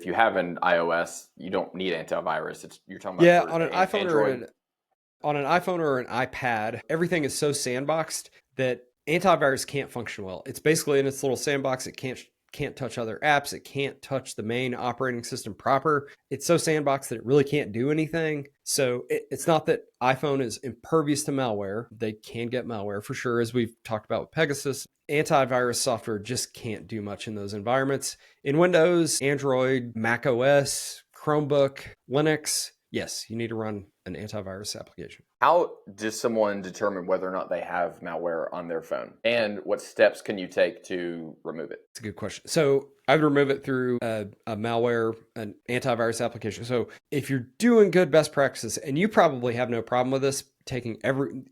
If you have an iOS, you don't need antivirus. You're talking about Yeah, for on an iPhone Android. on an iPhone or an iPad, everything is so sandboxed that antivirus can't function well. It's basically in its little sandbox. It can't touch other apps. It can't touch the main operating system proper. It's so sandboxed that it really can't do anything. So it's not that iPhone is impervious to malware. They can get malware for sure, as we've talked about with Pegasus. Antivirus software just can't do much in those environments. In Windows, Android, Mac OS, Chromebook, Linux, yes, you need to run an antivirus application. How does someone determine whether or not they have malware on their phone? And what steps can you take to remove it? It's a good question. So I would remove it through a malware, an antivirus application. So if you're doing good best practices, and you probably have no problem with this, taking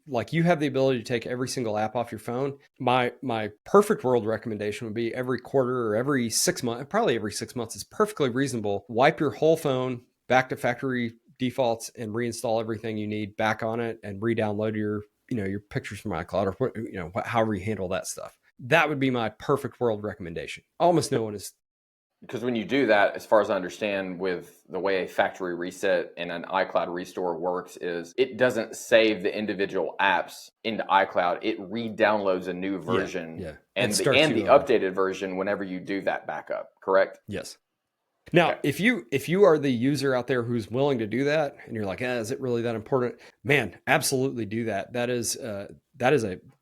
like you have the ability to take every single app off your phone. My perfect world recommendation would be every quarter or every 6 months, probably every 6 months is perfectly reasonable. Wipe your whole phone back to factory defaults and reinstall everything you need back on it and re-download your pictures from iCloud or however you handle that stuff. That would be my perfect world recommendation. Almost no one is. Because when you do that, as far as I understand, with the way a factory reset and an iCloud restore works, is it doesn't save the individual apps into iCloud. It re-downloads a new version Yeah. and the Over. updated version whenever you do that backup. Correct? Yes. Now, Okay. if you are the user out there who's willing to do that, and you're like, is it really that important? Man, absolutely do that. That is a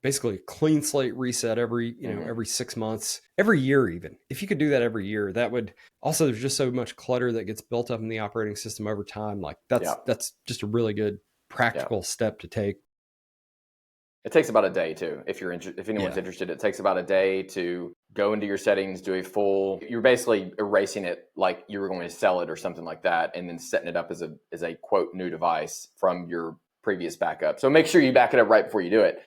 basically a clean slate reset every 6 months, every year even. If you could do that every year, that would also, there's just so much clutter that gets built up in the operating system over time. Like that's just a really good practical step to take. It takes about a day too. If anyone's Yeah. interested, it takes about a day to go into your settings, do a full. You're basically erasing it like you were going to sell it or something like that, and then setting it up as a quote new device from your previous backup. So make sure you back it up right before you do it.